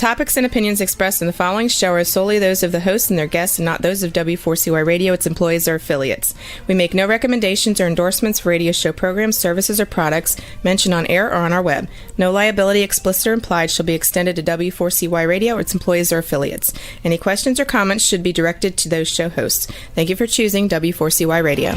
topics and opinions expressed in the following show are solely those of the host and their guests and not those of W4CY Radio, its employees, or affiliates. We make no recommendations or endorsements for radio show programs, services, or products mentioned on air or on our web. No liability, explicit or implied, shall be extended to W4CY Radio or its employees or affiliates. Any questions or comments should be directed to those show hosts. Thank you for choosing W4CY Radio.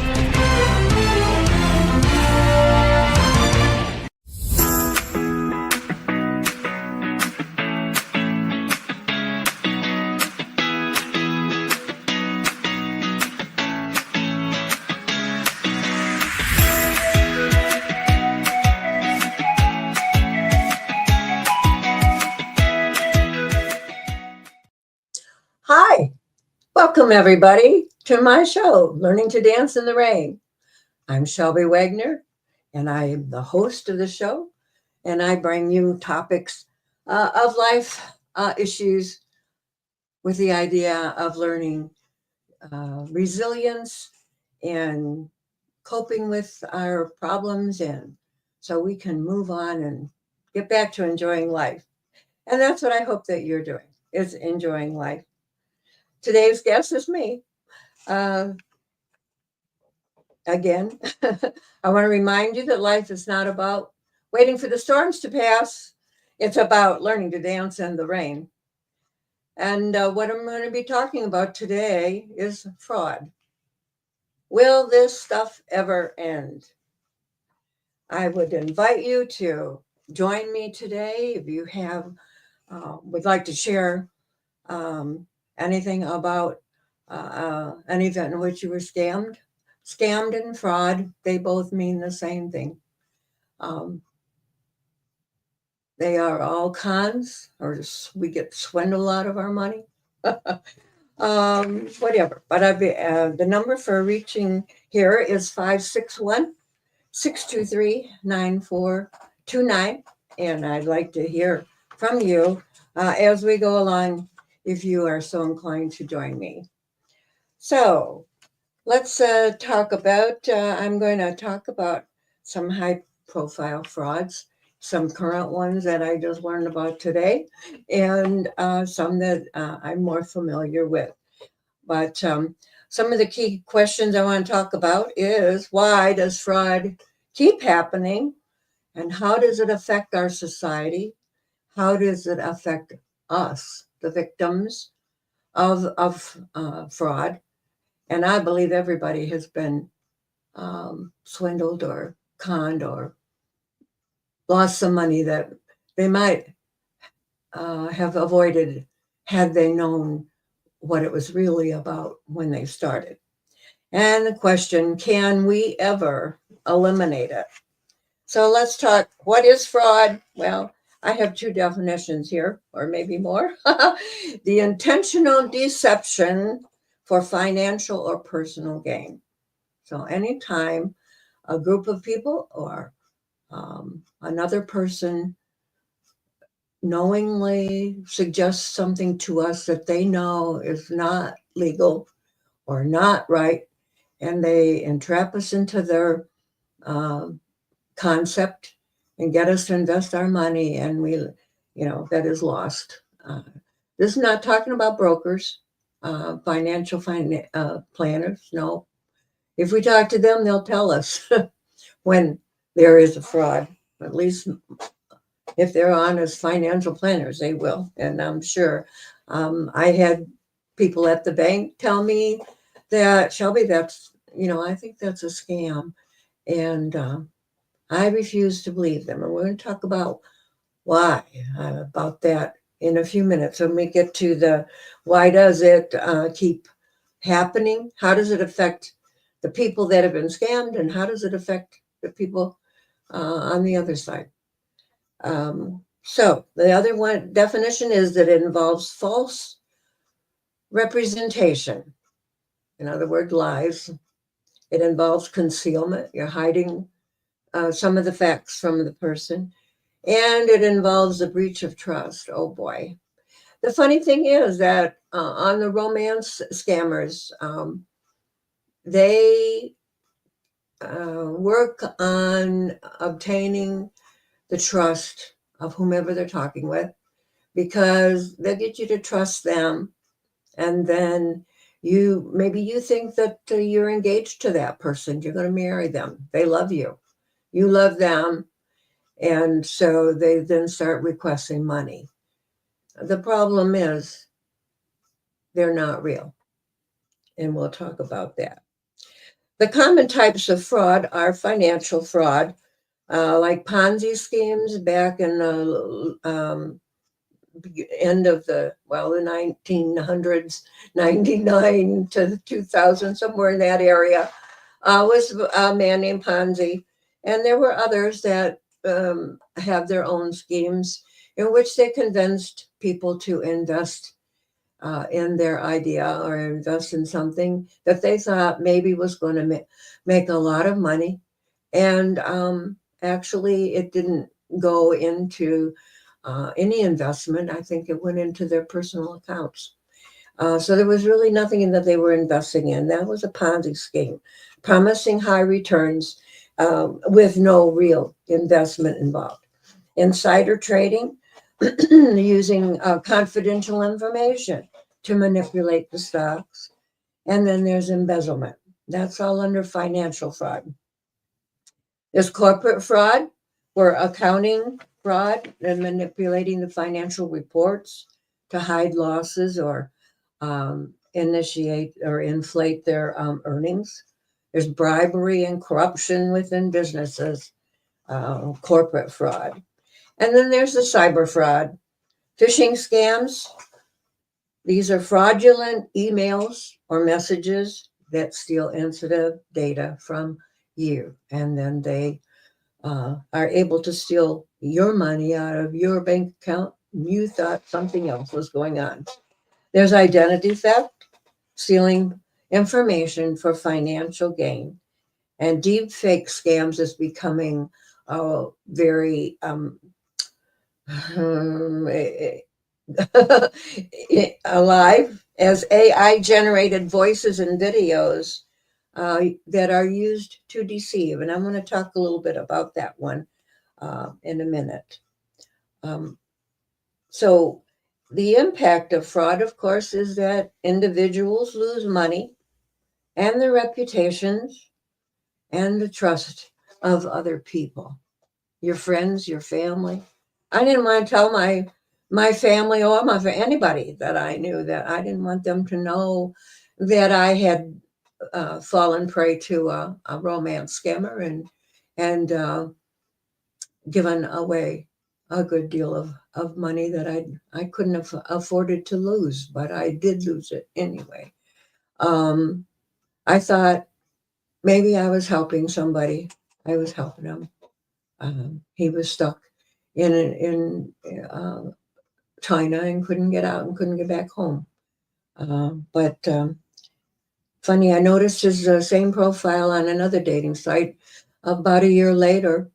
Hi, welcome everybody to my show, Learning to Dance in the Rain. I'm Shelby Wagner, and I am the host of the show, and I bring you topics of life issues with the idea of learning resilience and coping with our problems, and so we can move on and get back to enjoying life. And that's what I hope that you're doing, is enjoying life. Today's guest is me. Again, I want to remind you that life is not about waiting for the storms to pass. It's about learning to dance in the rain. And what I'm going to be talking about today is fraud. Will this stuff ever end? I would invite you to join me today if you have would like to share anything about an event in which you were scammed. Scammed and fraud, they both mean the same thing. They are all cons, or we get swindled out of our money. Whatever. But the number for reaching here is 561-623-9429. And I'd like to hear from you as we go along, if you are so inclined to join me. So let's talk about, I'm going to talk about some high profile frauds, some current ones that I just learned about today, and some that I'm more familiar with. But some of the key questions I want to talk about is, why does fraud keep happening? And how does it affect our society? How does it affect us, the victims of fraud? And I believe everybody has been swindled or conned or lost some money that they might have avoided had they known what it was really about when they started. And the question, can we ever eliminate it? So let's talk, what is fraud? Well, I have two definitions here, or maybe more. The intentional deception for financial or personal gain. So anytime a group of people or another person knowingly suggests something to us that they know is not legal or not right, and they entrap us into their concept and get us to invest our money, and we, that is lost. This is not talking about brokers, financial planners. No. If we talk to them, they'll tell us when there is a fraud. At least if they're honest financial planners, they will. And I'm sure I had people at the bank tell me that, Shelby, that's, I think that's a scam. And I refuse to believe them. And we're going to talk about why, about that in a few minutes. When we get to the why does it keep happening? How does it affect the people that have been scammed? And how does it affect the people on the other side? So the other one definition is that it involves false representation. In other words, lies. It involves concealment. You're hiding some of the facts from the person. And it involves a breach of trust. Oh boy. The funny thing is that on the romance scammers, they work on obtaining the trust of whomever they're talking with, because they'll get you to trust them. And then maybe you think that you're engaged to that person. You're going to marry them. They love you. You love them. And so they then start requesting money. The problem is they're not real. And we'll talk about that. The common types of fraud are financial fraud, like Ponzi schemes back in the end of the 1900s, 99 to 2000, somewhere in that area, was a man named Ponzi. And there were others that have their own schemes in which they convinced people to invest in their idea or invest in something that they thought maybe was going to make a lot of money. And actually, it didn't go into any investment. I think it went into their personal accounts. So there was really nothing in that they were investing in. That was a Ponzi scheme, promising high returns with no real investment involved. Insider trading, using confidential information to manipulate the stocks. And then there's embezzlement. That's all under financial fraud. There's corporate fraud, where accounting fraud and manipulating the financial reports to hide losses or initiate or inflate their earnings. There's bribery and corruption within businesses, corporate fraud. And then there's the cyber fraud, phishing scams. These are fraudulent emails or messages that steal sensitive data from you, and then they are able to steal your money out of your bank account. You thought something else was going on. There's identity theft, stealing information for financial gain, and deep fake scams is becoming very alive as AI generated voices and videos that are used to deceive. And I'm going to talk a little bit about that one in a minute. So the impact of fraud, of course, is that individuals lose money and their reputations and the trust of other people, your friends, your family. I didn't want to tell my family or anybody that I knew, that I didn't want them to know that I had fallen prey to a romance scammer and given away a good deal of money that I couldn't have afforded to lose, but I did lose it anyway. I thought maybe I was helping somebody. I was helping him. He was stuck in China and couldn't get out and couldn't get back home. But funny, I noticed his same profile on another dating site about a year later.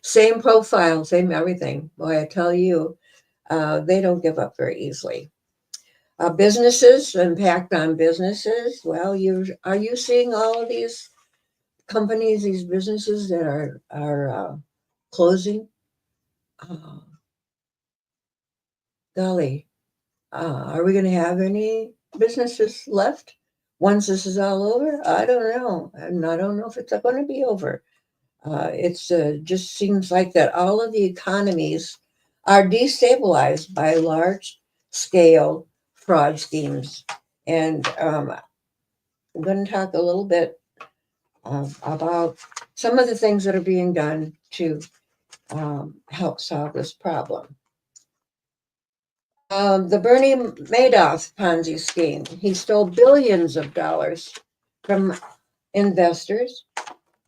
Same profile, same everything. Boy, I tell you, they don't give up very easily. Businesses, impact on businesses. Well, are you seeing all of these companies, these businesses that are closing? Golly, are we going to have any businesses left once this is all over? I don't know. And I don't know if it's going to be over. It's just seems like that all of the economies are destabilized by large scale fraud schemes. And I'm going to talk a little bit about some of the things that are being done to help solve this problem. The Bernie Madoff Ponzi scheme. He stole billions of dollars from investors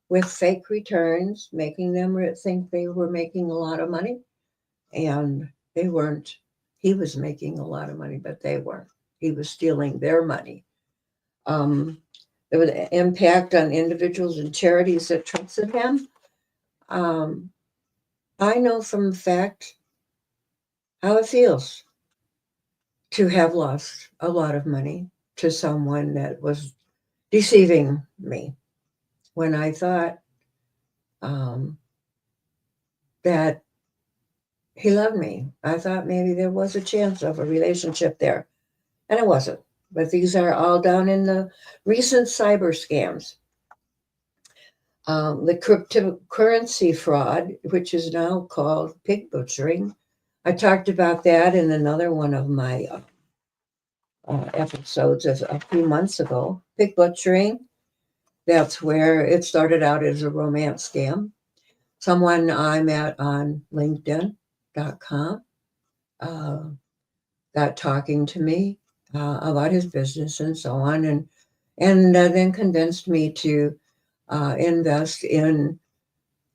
with fake returns, making them think they were making a lot of money. And they weren't. He was making a lot of money, but they weren't. He was stealing their money. There was an impact on individuals and charities that trusted him. I know from fact how it feels to have lost a lot of money to someone that was deceiving me when I thought that he loved me. I thought maybe there was a chance of a relationship there, and it wasn't. But these are all down in the recent cyber scams. The cryptocurrency fraud, which is now called pig butchering. I talked about that in another one of my episodes a few months ago. Pig butchering, that's where it started out as a romance scam. Someone I met on LinkedIn.com got talking to me about his business and so on, and then convinced me to invest in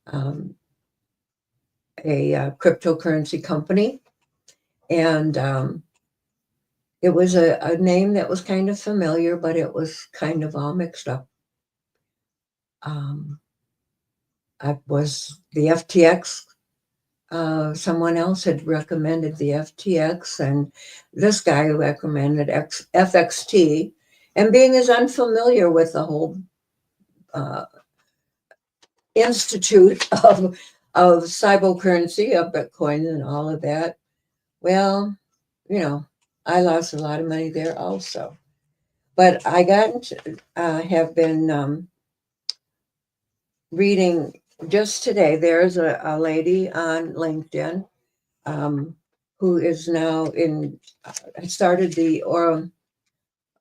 a cryptocurrency company. And it was a name that was kind of familiar, but it was kind of all mixed up. I was the FTX. Someone else had recommended the FTX, and this guy recommended FXT. And being as unfamiliar with the whole uh, institute of cybercurrency, of Bitcoin, and all of that, well, I lost a lot of money there also. But I have been reading just today. There's a lady on LinkedIn um, who is now started the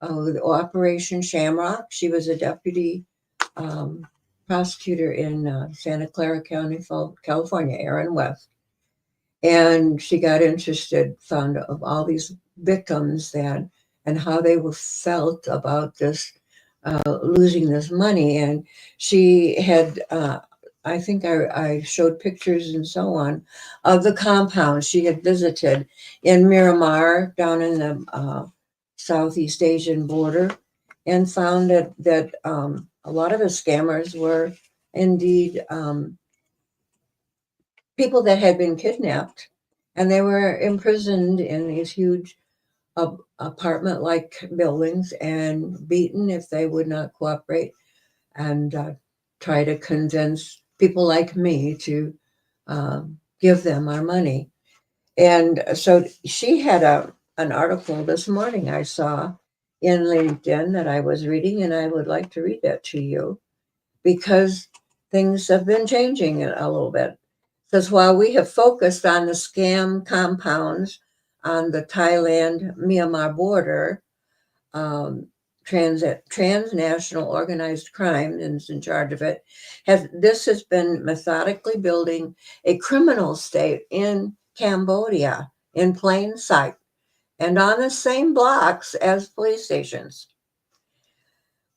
Operation Shamrock. She was a deputy prosecutor in Santa Clara County, California, Aaron West. And she got interested, found of all these victims and how they were felt about this losing this money. And she had, I think I showed pictures and so on of the compound she had visited in Miramar, down in the Southeast Asian border, and found that a lot of the scammers were indeed people that had been kidnapped, and they were imprisoned in these huge apartment-like buildings and beaten if they would not cooperate, and try to convince people like me to give them our money. And so she had an article this morning I saw in LinkedIn that I was reading, and I would like to read that to you because things have been changing a little bit. Because while we have focused on the scam compounds on the Thailand-Myanmar border, transnational organized crime and is in charge of it, has been methodically building a criminal state in Cambodia in plain sight and on the same blocks as police stations.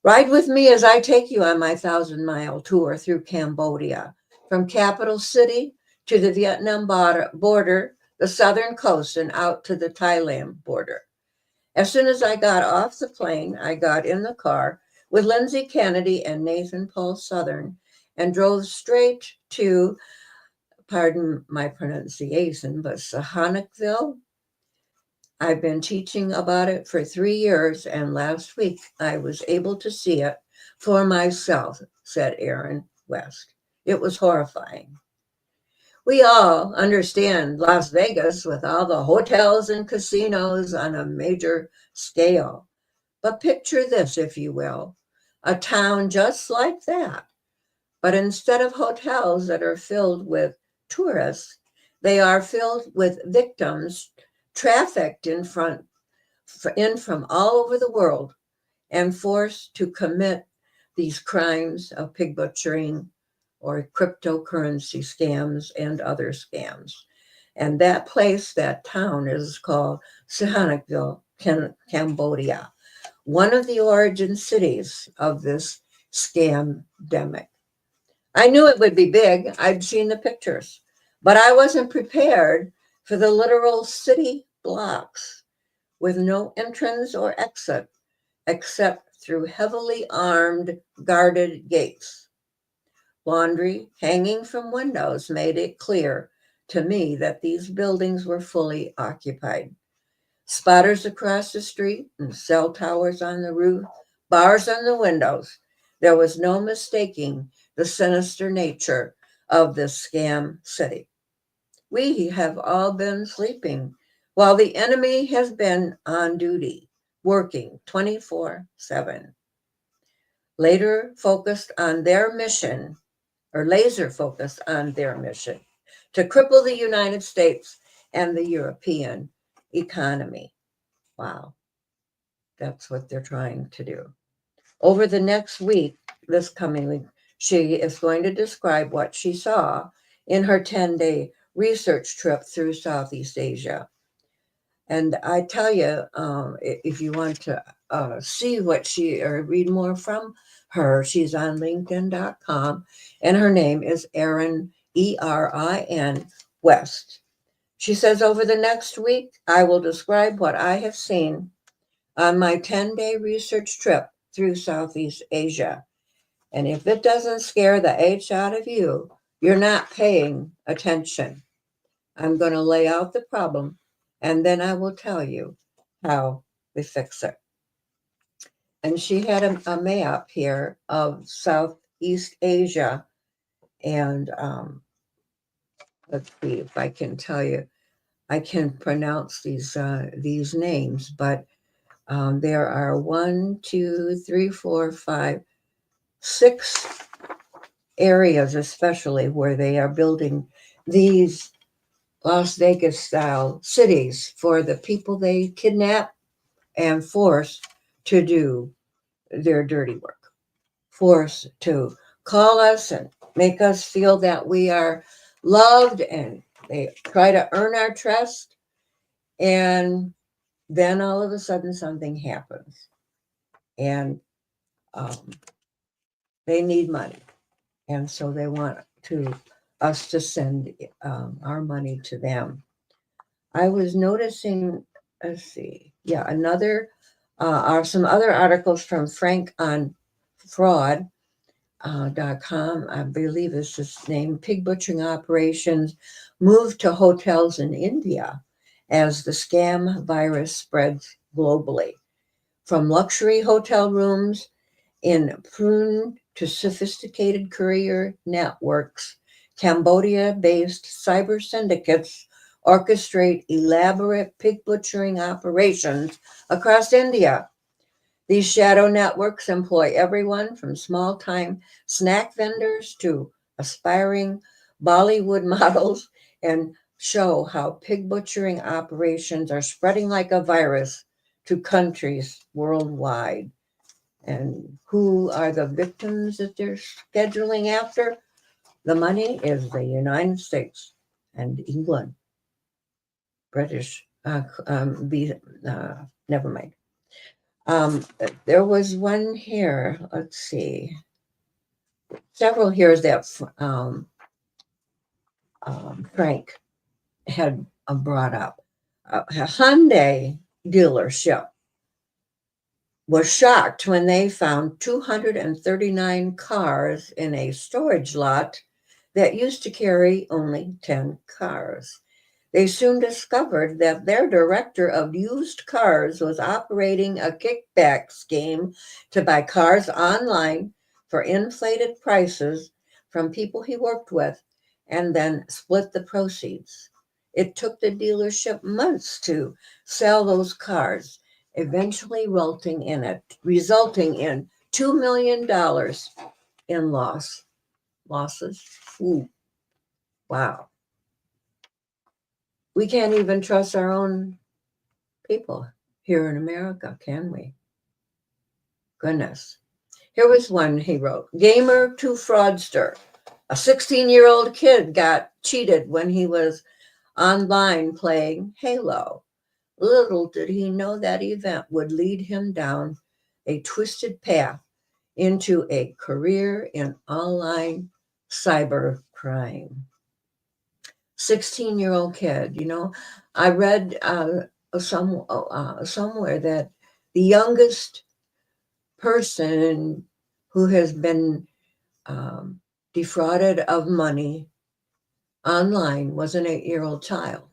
Ride with me as I take you on my 1,000-mile tour through Cambodia, from capital city to the Vietnam border, the southern coast, and out to the Thailand border. As soon as I got off the plane, I got in the car with Lindsay Kennedy and Nathan Paul Southern and drove straight to, pardon my pronunciation, but Sihanoukville. I've been teaching about it for 3 years, and last week I was able to see it for myself, said Aaron West. It was horrifying. We all understand Las Vegas with all the hotels and casinos on a major scale. But picture this, if you will, a town just like that. But instead of hotels that are filled with tourists, they are filled with victims trafficked in from all over the world and forced to commit these crimes of pig butchering or cryptocurrency scams and other scams. And that place, that town, is called Sihanoukville, Cambodia, one of the origin cities of this scamdemic. I knew it would be big. I'd seen the pictures, but I wasn't prepared for the literal city blocks with no entrance or exit except through heavily armed, guarded gates. Laundry hanging from windows made it clear to me that these buildings were fully occupied. Spotters across the street and cell towers on the roof, bars on the windows. There was no mistaking the sinister nature of this scam city. We have all been sleeping while the enemy has been on duty, working 24/7. Later focused on their mission, or laser focused on their mission, to cripple the United States and the European economy. Wow, that's what they're trying to do. Over the next week, this coming week, she is going to describe what she saw in her 10-day research trip through Southeast Asia. And I tell you, if you want to see what she, or read more from her, she's on LinkedIn.com, and her name is Erin, Erin West. She says, over the next week, I will describe what I have seen on my 10-day research trip through Southeast Asia. And if it doesn't scare the H out of you, you're not paying attention. I'm going to lay out the problem, and then I will tell you how we fix it. And she had a map here of Southeast Asia. And let's see if I can tell you. I can pronounce these names, but there are 1, 2, 3, 4, 5, 6 areas, especially where they are building these Las Vegas style cities for the people they kidnap and force to do their dirty work, force to call us and make us feel that we are loved, and they try to earn our trust. And then all of a sudden something happens, and they need money. And so they want us to send our money to them. I was noticing, let's see, are some other articles from Frank on fraud. .com, I believe is his name. Pig butchering operations moved to hotels in India as the scam virus spreads globally. From luxury hotel rooms in Pune to sophisticated courier networks, Cambodia-based cyber syndicates orchestrate elaborate pig butchering operations across India. These shadow networks employ everyone from small-time snack vendors to aspiring Bollywood models, and show how pig butchering operations are spreading like a virus to countries worldwide. And who are the victims that they're scheduling after? The money is the United States and England. British, never mind. There was one here, let's see, several here that Frank had brought up. A Hyundai dealership was shocked when they found 239 cars in a storage lot that used to carry only 10 cars. They soon discovered that their director of used cars was operating a kickback scheme to buy cars online for inflated prices from people he worked with and then split the proceeds. It took the dealership months to sell those cars, eventually resulting in $2 million in losses. Ooh, wow. We can't even trust our own people here in America, can we? Goodness. Here was one he wrote. Gamer to fraudster. A 16-year-old kid got cheated when he was online playing Halo. Little did he know that event would lead him down a twisted path into a career in online cyber crime. 16-year-old kid, I read somewhere that the youngest person who has been defrauded of money online was an 8-year-old child.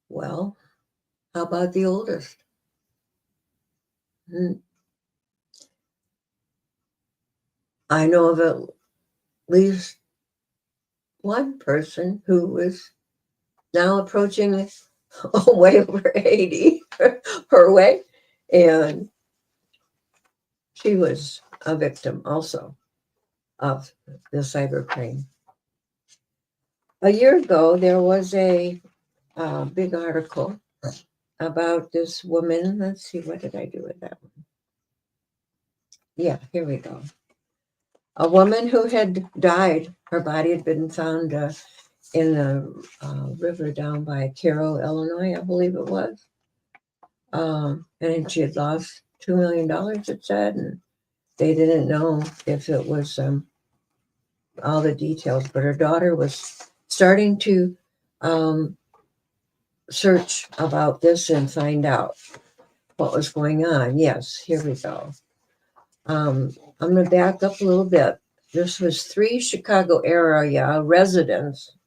Well, how about the oldest? I know of at least one person who was now approaching way over 80 her way, and she was a victim also of the cybercrime. A year ago, there was a big article about this woman. Let's see, what did I do with that one? Yeah, here we go. A woman who had died. Her body had been found in a river down by Cairo, Illinois, I believe it was. And she had lost $2 million, it said, and they didn't know if it was all the details. But her daughter was starting to search about this and find out what was going on. Yes, here we go. I'm going to back up a little bit. This was 3 Chicago area residents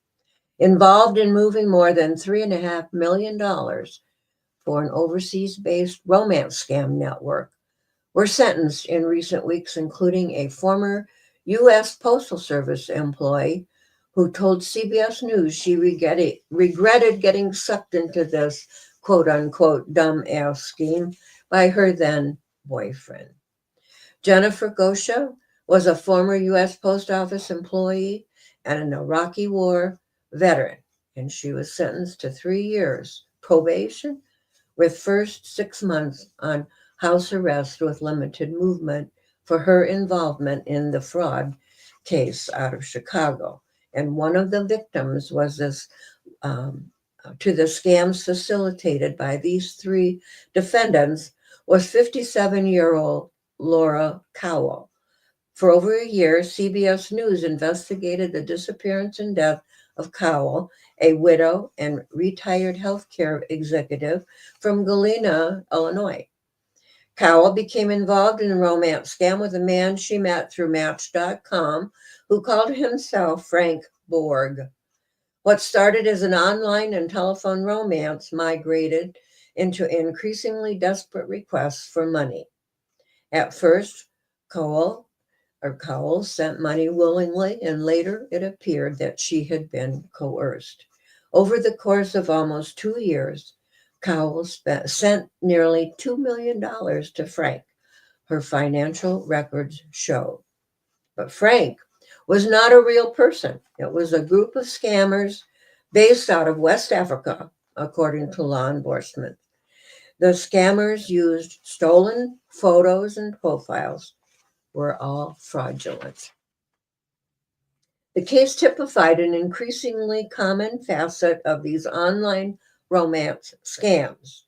involved in moving more than $3.5 million for an overseas-based romance scam network were sentenced in recent weeks, including a former U.S. Postal Service employee who told CBS News she regretted getting sucked into this quote-unquote dumb-ass scheme by her then boyfriend. Jennifer Gosha was a former U.S. Post Office employee and an Iraqi War veteran, and she was sentenced to 3 years probation with first 6 months on house arrest with limited movement for her involvement in the fraud case out of Chicago. And one of the victims was this to the scams facilitated by these 3 defendants was 57-year-old Laura Cowell. For over a year, CBS News investigated the disappearance and death of Cowell, a widow and retired healthcare executive from Galena, Illinois. Cowell became involved in a romance scam with a man she met through Match.com who called himself Frank Borg. What started as an online and telephone romance migrated into increasingly desperate requests for money. At first, Cowell sent money willingly, and later it appeared that she had been coerced. Over the course of almost 2 years, Cowell sent nearly $2 million to Frank, her financial records show. But Frank was not a real person. It was a group of scammers based out of West Africa, according to law enforcement. The scammers used stolen photos and profiles were all fraudulent. The case typified an increasingly common facet of these online romance scams,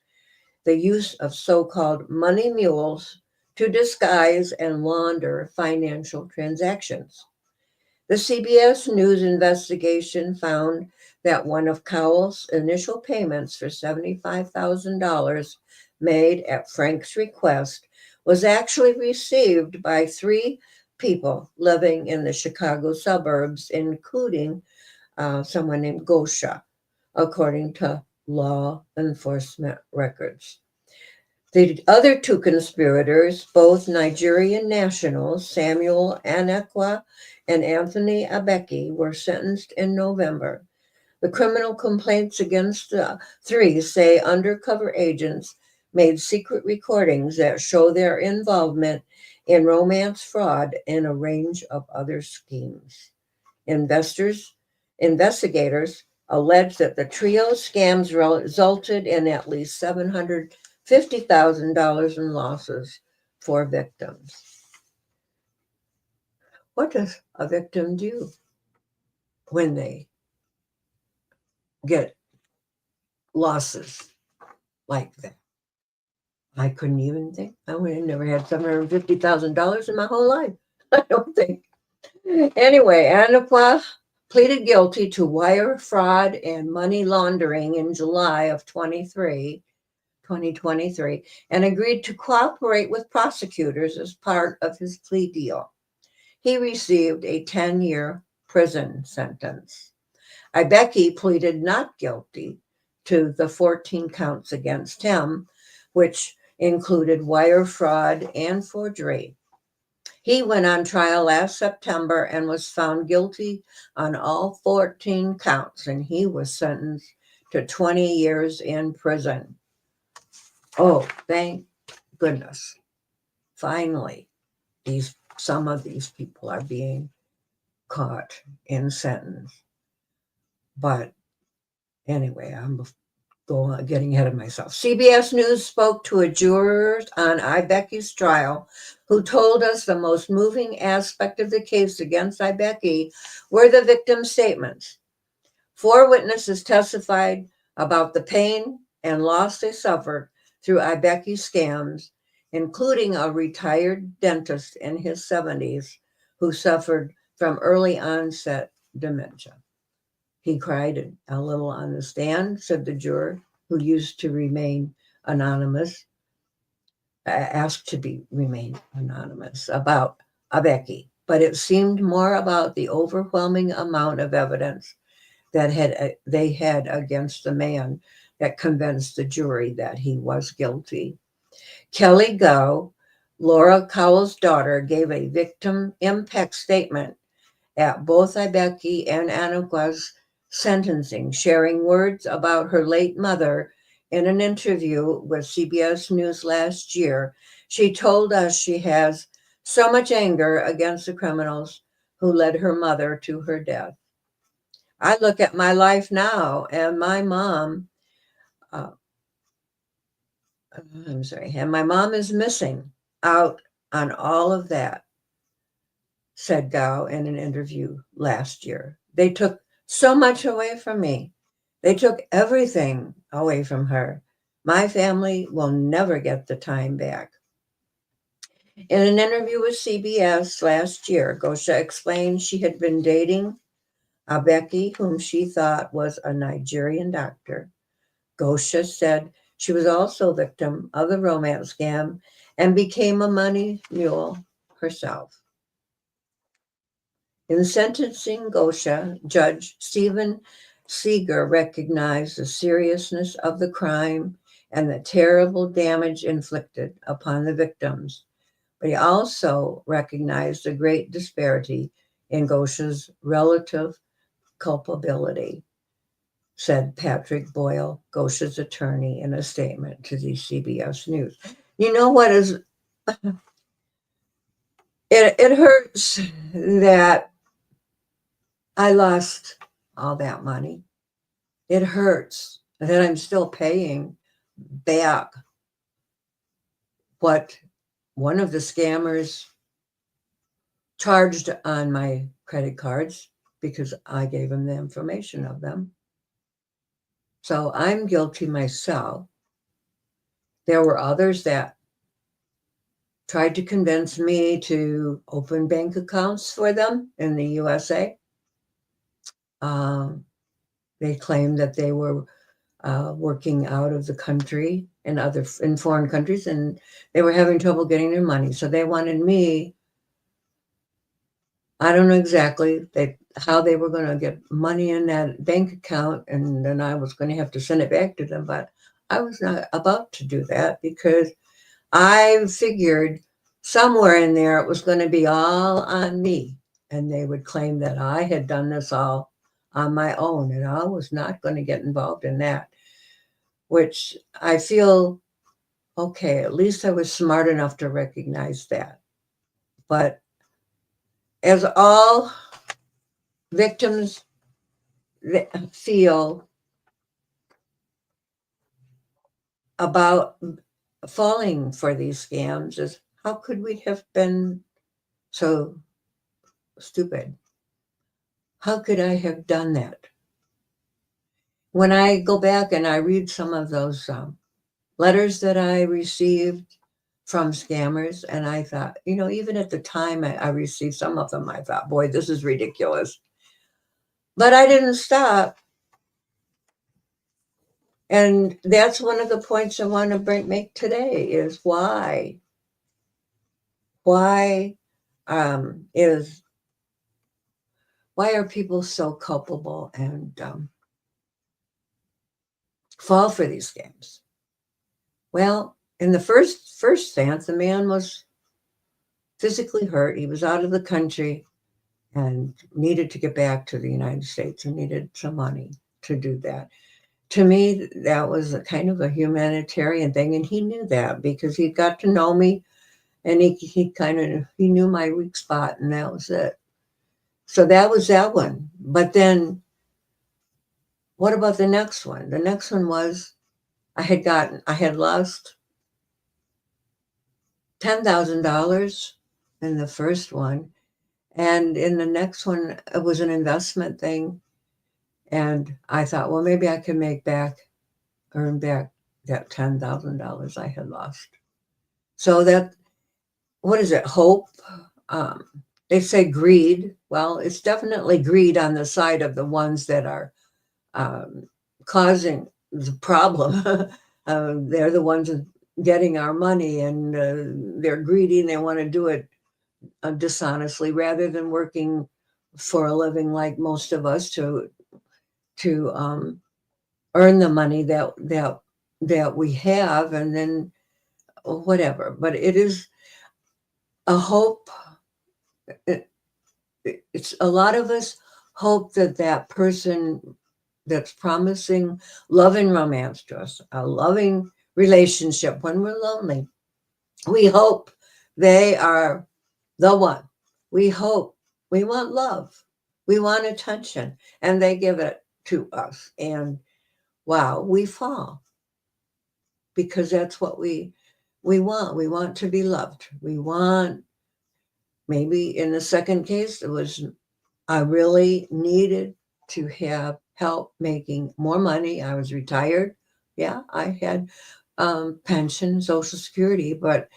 the use of so-called money mules to disguise and launder financial transactions. The CBS News investigation found that one of Cowell's initial payments for $75,000 made at Frank's request was actually received by 3 people living in the Chicago suburbs, including someone named Gosha, according to law enforcement records. The other 2 conspirators, both Nigerian nationals, Samuel Anekwa and Anthony Abeki, were sentenced in November. The criminal complaints against the 3 say undercover agents made secret recordings that show their involvement in romance fraud and a range of other schemes. Investigators allege that the trio's scams resulted in at least $750,000 in losses for victims. What does a victim do when they get losses like that? I couldn't even think. I would have never had $750,000 in my whole life. I don't think. Anyway, Anaqua pleaded guilty to wire fraud and money laundering in July of 2023, and agreed to cooperate with prosecutors as part of his plea deal. He received a 10-year prison sentence. Ibeki pleaded not guilty to the 14 counts against him, which included wire fraud and forgery. He went on trial last September and was found guilty on all 14 counts, and he was sentenced to 20 years in prison. Oh, thank goodness. Finally, some of these people are being caught and sentenced. But anyway, I'm getting ahead of myself. CBS News spoke to a juror on Ibecky's trial who told us the most moving aspect of the case against Ibecky were the victim's statements. 4 witnesses testified about the pain and loss they suffered through Ibecky's scams, including a retired dentist in his 70s who suffered from early onset dementia. He cried a little on the stand, said the juror, who used to remain anonymous, asked to remain anonymous about Ibecki. But it seemed more about the overwhelming amount of evidence that they had against the man that convinced the jury that he was guilty. Kelly Gow, Laura Cowell's daughter, gave a victim impact statement at both Ibecki and Anaqua's sentencing, sharing words about her late mother in an interview with CBS News last year. She told us she has so much anger against the criminals who led her mother to her death. I look at my life now, and my mom, and my mom is missing out on all of that, said Gao in an interview last year. They took so much away from me. They took everything away from her. My family will never get the time back. In an interview with CBS last year, Gosha explained she had been dating Abeki, whom she thought was a Nigerian doctor. Gosha said she was also a victim of the romance scam and became a money mule herself. In sentencing Gosha, Judge Stephen Seeger recognized the seriousness of the crime and the terrible damage inflicted upon the victims, but he also recognized the great disparity in Gosha's relative culpability, said Patrick Boyle, Gosha's attorney, in a statement to the CBS News. You know what is, it hurts that I lost all that money. It hurts that I'm still paying back what one of the scammers charged on my credit cards because I gave him the information of them. So I'm guilty myself. There were others that tried to convince me to open bank accounts for them in the USA. They claimed that they were working out of the country in foreign countries, and they were having trouble getting their money. So they wanted me. I don't know exactly how they were going to get money in that bank account, and then I was going to have to send it back to them. But I was not about to do that because I figured somewhere in there it was going to be all on me, and they would claim that I had done this all on my own, and I was not going to get involved in that, which I feel, okay, at least I was smart enough to recognize that. But as all victims feel about falling for these scams is, how could we have been so stupid? How could I have done that? When I go back and I read some of those letters that I received from scammers, and I thought, even at the time I received some of them, I thought, boy, this is ridiculous. But I didn't stop. And that's one of the points I want to make today is why are people so culpable and fall for these scams? Well, in the first stance, the man was physically hurt. He was out of the country and needed to get back to the United States and needed some money to do that. To me, that was a kind of a humanitarian thing, and he knew that because he got to know me, and he knew my weak spot, and that was it. So that was that one. But then, what about the next one? The next one was I had lost $10,000 in the first one, and in the next one, it was an investment thing. And I thought, well, maybe I can earn back that $10,000 I had lost. So that, what is it? Hope. Um, they say greed. Well, it's definitely greed on the side of the ones that are um, causing the problem. They're the ones getting our money, and they're greedy and they want to do it dishonestly rather than working for a living like most of us to earn the money that we have, and then whatever. But it is a hope. It, it's a lot of us hope that that person that's promising love and romance to us, a loving relationship when we're lonely, we hope they are the one. We hope we want love, we want attention, and they give it to us. And wow, we fall because that's what we want. We want to be loved. We want, maybe in the second case, it was I really needed to have help making more money. I was retired. Yeah, I had pension, Social Security, but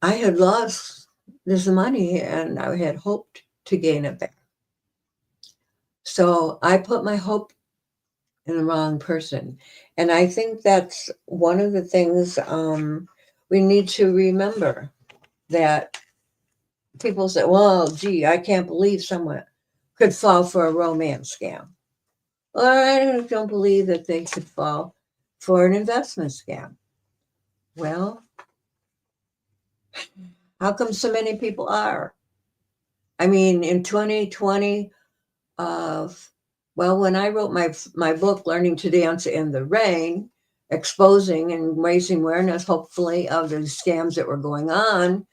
I had lost this money and I had hoped to gain it back. So I put my hope in the wrong person. And I think that's one of the things we need to remember, that people say, well, gee, I can't believe someone could fall for a romance scam. Or I don't believe that they could fall for an investment scam. Well, how come so many people are? I mean, in 2020, uh, well, when I wrote my book, Learning to Dance in the Rain, exposing and raising awareness, hopefully, of the scams that were going on,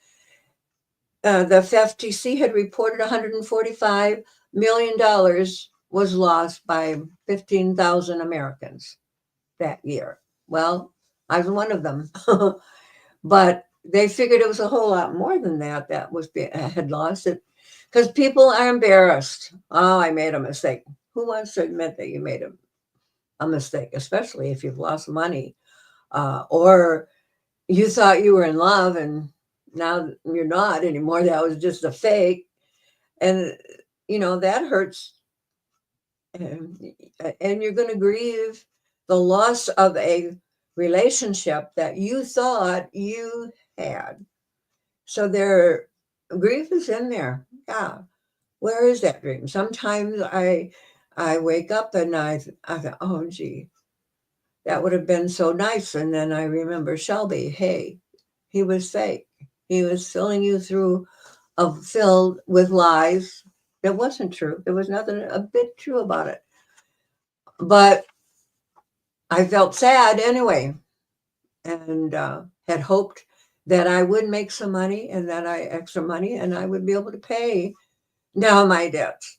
the FTC had reported $145 million was lost by 15,000 Americans that year. Well, I was one of them, but they figured it was a whole lot more than that had lost it, because people are embarrassed. Oh, I made a mistake. Who wants to admit that you made a mistake, especially if you've lost money, or you thought you were in love and now you're not anymore. That was just a fake, and that hurts, and you're going to grieve the loss of a relationship that you thought you had. So grief is in there. Yeah. Where is that dream? Sometimes I wake up and I thought, oh gee, that would have been so nice. And then I remember Shelby, hey, he was fake. He was filling you filled with lies. That wasn't true. There was nothing a bit true about it. But I felt sad anyway, and had hoped that I would make some money and that extra money, and I would be able to pay down my debts,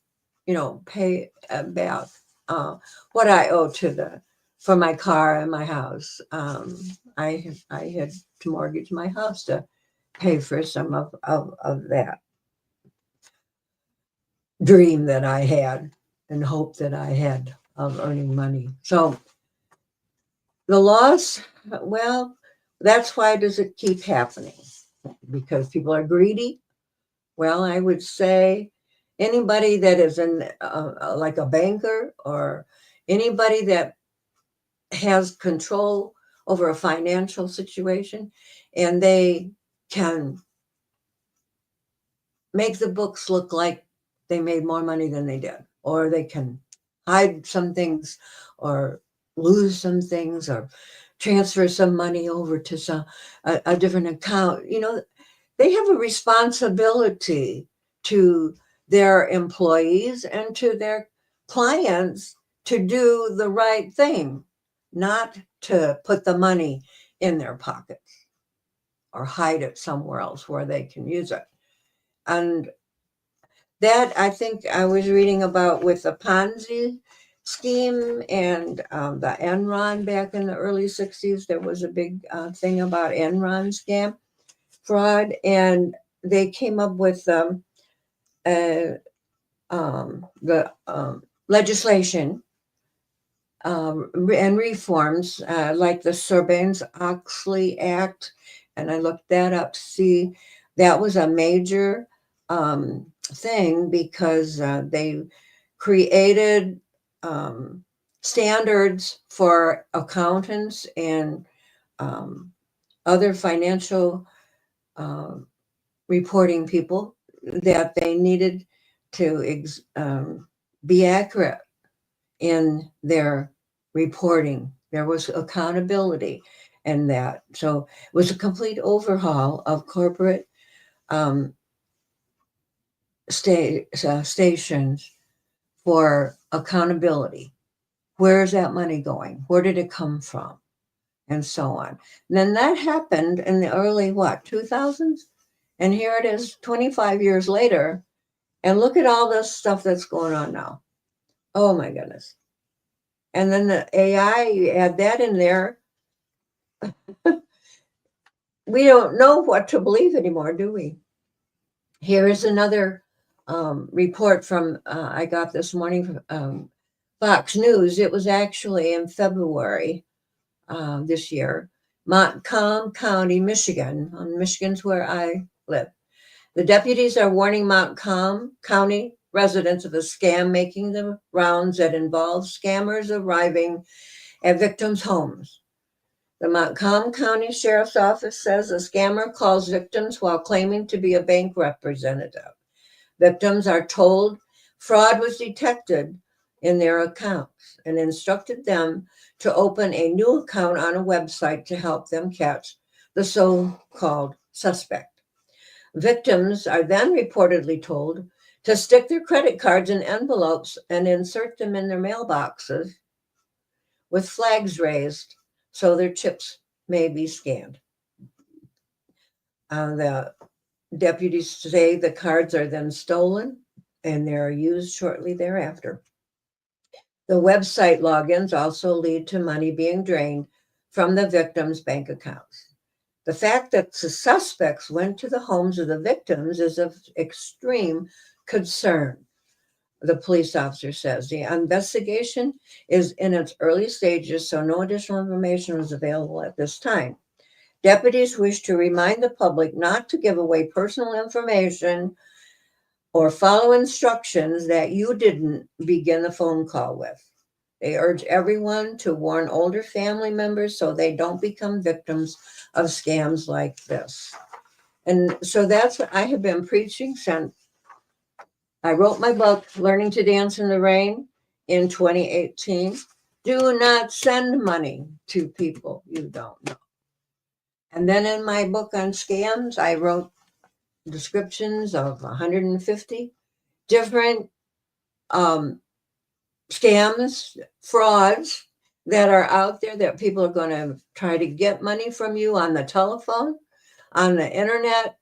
pay back what I owe for my car and my house. I had to mortgage my house to pay for some of that dream that I had and hope that I had of earning money. So the loss, well, that's why does it keep happening? Because people are greedy? Well, I would say anybody that is in like a banker, or anybody that has control over a financial situation, and they can make the books look like they made more money than they did, or they can hide some things, or lose some things, or transfer some money over to a different account. they have a responsibility to their employees and to their clients to do the right thing, not to put the money in their pockets or hide it somewhere else where they can use it. And that, I think I was reading about with the Ponzi scheme and the Enron back in the early 60s. There was a big thing about Enron scam fraud, and they came up with uh, the legislation and reforms like the Sarbanes-Oxley Act, and I looked that up to see that was a major thing because they created standards for accountants and um, other financial reporting people that they needed to be accurate in their reporting. There was accountability in that. So it was a complete overhaul of corporate um, stations for accountability. Where is that money going? Where did it come from? And so on. And then that happened in the early, 2000s? And here it is 25 years later. And look at all this stuff that's going on now. Oh my goodness. And then the AI, you add that in there. We don't know what to believe anymore, do we? Here is another report from I got this morning from Fox News. It was actually in February this year. Montcalm County, Michigan. Michigan's where I live. The deputies are warning Montcalm County residents of a scam making the rounds that involves scammers arriving at victims' homes. The Montcalm County Sheriff's Office says a scammer calls victims while claiming to be a bank representative. Victims are told fraud was detected in their accounts and instructed them to open a new account on a website to help them catch the so-called suspect. Victims are then reportedly told to stick their credit cards in envelopes and insert them in their mailboxes with flags raised so their chips may be scanned. The deputies say the cards are then stolen and they're used shortly thereafter. The website logins also lead to money being drained from the victims' bank accounts. The fact that the suspects went to the homes of the victims is of extreme concern, the police officer says. The investigation is in its early stages, so no additional information was available at this time. Deputies wish to remind the public not to give away personal information or follow instructions that you didn't begin the phone call with. They urge everyone to warn older family members so they don't become victims of scams like this. And so that's what I have been preaching since I wrote my book, Learning to Dance in the Rain, in 2018. Do not send money to people you don't know. And then in my book on scams, I wrote descriptions of 150 different scams, frauds that are out there that people are going to try to get money from you on the telephone, on the internet,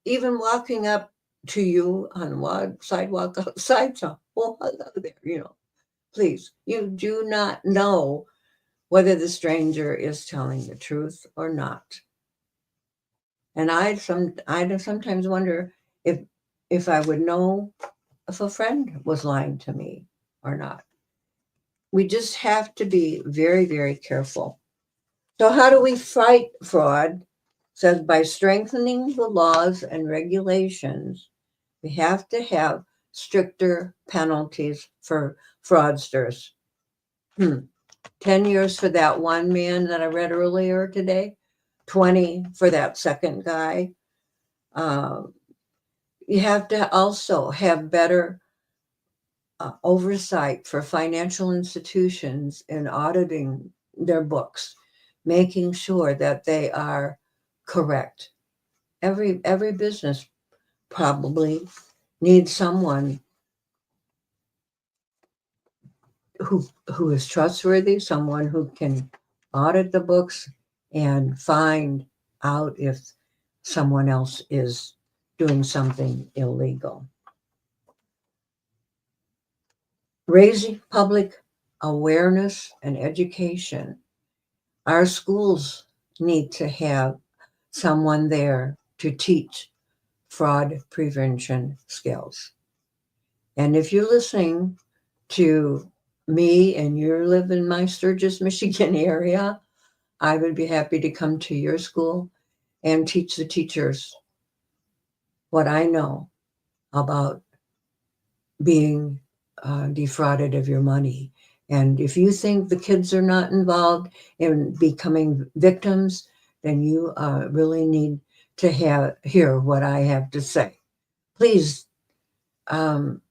even walking up to you on the sidewalk outside. So, oh, hello there, please. You do not know whether the stranger is telling the truth or not. And I sometimes wonder if I would know if a friend was lying to me or not. We just have to be very, very careful. So how do we fight fraud? It says by strengthening the laws and regulations, we have to have stricter penalties for fraudsters. 10 years for that one man that I read earlier today, 20 for that second guy. You have to also have better oversight for financial institutions in auditing their books, making sure that they are correct. Every business probably needs someone who is trustworthy, someone who can audit the books and find out if someone else is doing something illegal. Raising public awareness and education. Our schools need to have someone there to teach fraud prevention skills. And if you're listening to me and you live in my Sturgis, Michigan area, I would be happy to come to your school and teach the teachers what I know about being defrauded of your money. And if you think the kids are not involved in becoming victims, then you really need to hear what I have to say. Please, well,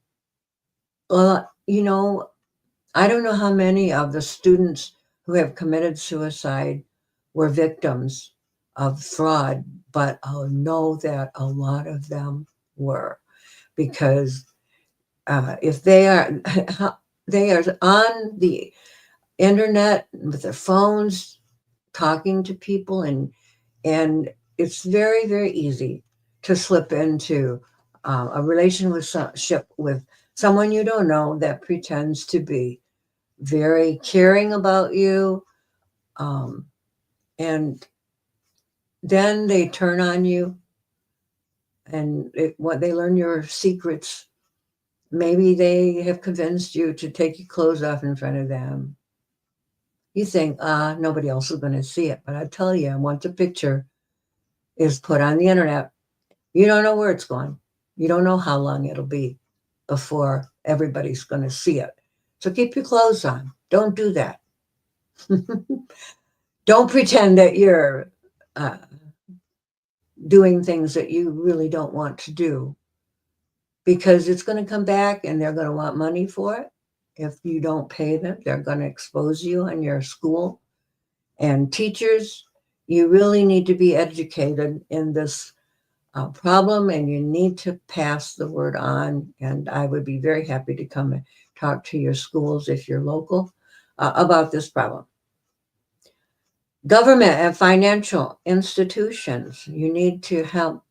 I don't know how many of the students who have committed suicide were victims of fraud, but I know that a lot of them were, because if they are they are on the internet with their phones talking to people, and it's very, very easy to slip into a relationship with someone you don't know that pretends to be very caring about you, and then they turn on you, and what they learn your secrets. Maybe they have convinced you to take your clothes off in front of them. You think, nobody else is going to see it. But I tell you, once a picture is put on the internet, you don't know where it's going. You don't know how long it'll be before everybody's going to see it. So keep your clothes on. Don't do that. Don't pretend that you're uh, doing things that you really don't want to do, because it's going to come back and they're going to want money for it. If you don't pay them, they're going to expose you in your school. And teachers, you really need to be educated in this problem, and you need to pass the word on. And I would be very happy to come and talk to your schools if you're local about this problem. Government and financial institutions, you need to help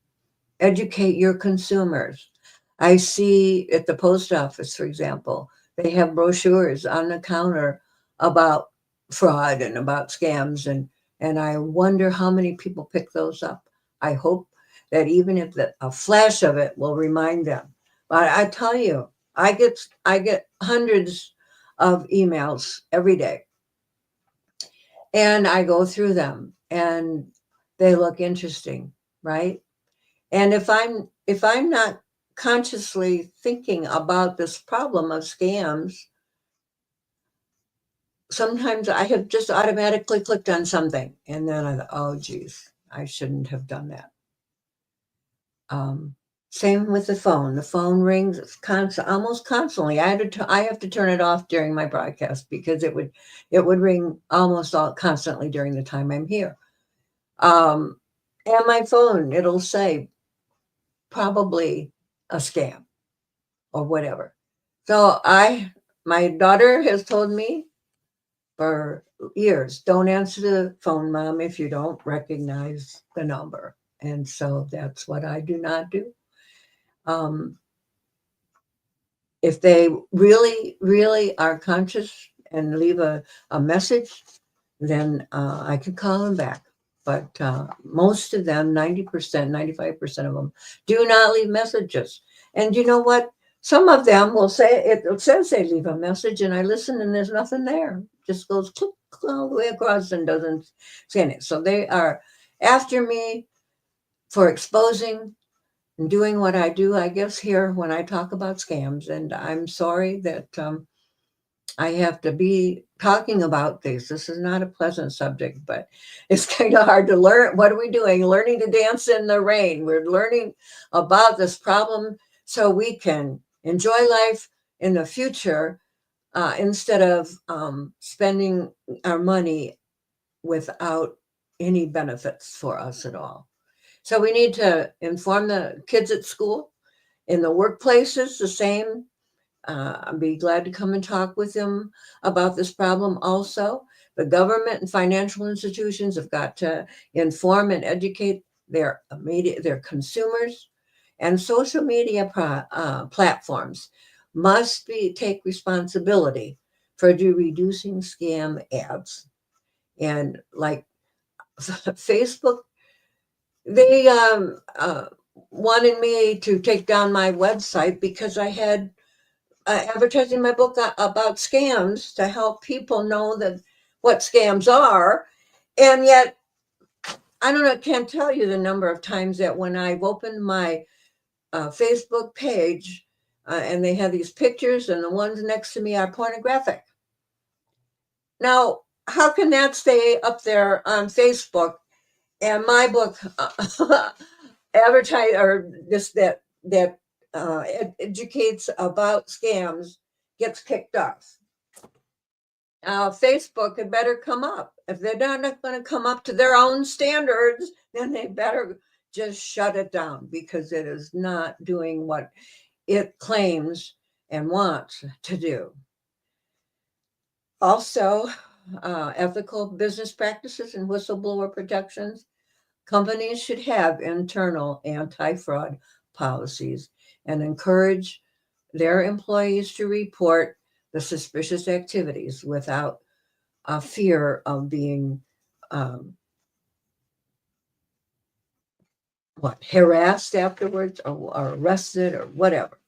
educate your consumers. I see at the post office, for example, they have brochures on the counter about fraud and about scams, and I wonder how many people pick those up. I hope that even if a flash of it will remind them. But I tell you, I get hundreds of emails every day, and I go through them, and they look interesting, right? And if I'm not consciously thinking about this problem of scams, sometimes I have just automatically clicked on something, and then I thought, oh geez, I shouldn't have done that. Same with the phone. The phone rings almost constantly. I have to turn it off during my broadcast because it would ring almost all constantly during the time I'm here. And my phone, it'll say probably a scam or whatever. So my daughter has told me for years, don't answer the phone, Mom, if you don't recognize the number. And so that's what I do not do. If they really, really are conscious and leave a message, then I could call them back. But most of them, 90%, 95% of them, do not leave messages. And you know what? Some of them will say, it says they leave a message, and I listen and there's nothing there. It just goes click all the way across and doesn't say it. So they are after me for exposing and doing what I do, I guess, here when I talk about scams. And I'm sorry that I have to be talking about this. This is not a pleasant subject, but it's kind of hard to learn. What are we doing? Learning to dance in the rain. We're learning about this problem so we can enjoy life in the future instead of spending our money without any benefits for us at all. So we need to inform the kids at school, in the workplaces, the same. I'd be glad to come and talk with them about this problem also. The government and financial institutions have got to inform and educate their consumers, and social media platforms must take responsibility for reducing scam ads. And like Facebook, they wanted me to take down my website because I had advertising my book about scams to help people know that what scams are. And yet, I don't know, can't tell you the number of times that when I've opened my Facebook page and they have these pictures and the ones next to me are pornographic. Now, how can that stay up there on Facebook and my book advertise or this that educates about scams gets kicked off? Facebook had better come up. If they're not going to come up to their own standards, then they better just shut it down, because it is not doing what it claims and wants to do. Also, ethical business practices and whistleblower protections. Companies should have internal anti-fraud policies and encourage their employees to report the suspicious activities without a fear of being harassed afterwards or arrested or whatever.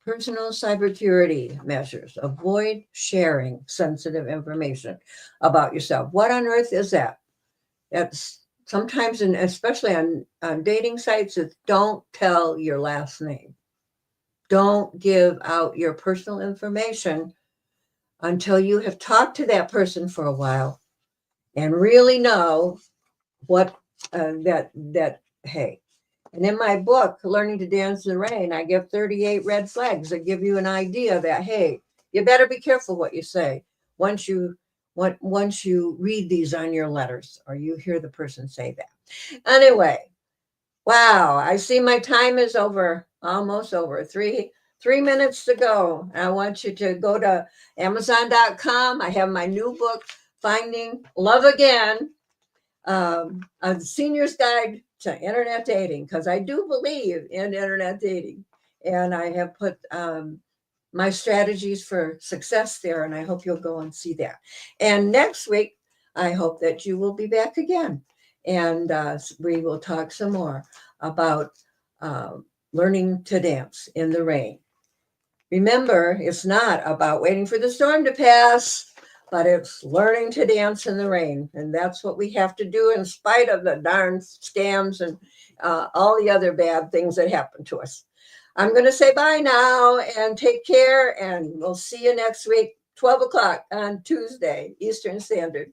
Personal cybersecurity measures. Avoid sharing sensitive information about yourself. What on earth is that? That's sometimes, and especially on dating sites, is don't tell your last name. Don't give out your personal information until you have talked to that person for a while and really know what hey. And in my book, Learning to Dance in the Rain, I give 38 red flags that give you an idea that, hey, you better be careful what you say once you read these on your letters or you hear the person say that. Anyway, wow, I see my time is over, almost over. 3 minutes to go. I want you to go to Amazon.com. I have my new book, Finding Love Again, a senior's guide to internet dating, because I do believe in internet dating. And I have put my strategies for success there, and I hope you'll go and see that. And next week, I hope that you will be back again. And we will talk some more about learning to dance in the rain. Remember, it's not about waiting for the storm to pass, but it's learning to dance in the rain. And that's what we have to do in spite of the darn scams and all the other bad things that happen to us. I'm going to say bye now and take care, and we'll see you next week, 12 o'clock on Tuesday, Eastern Standard.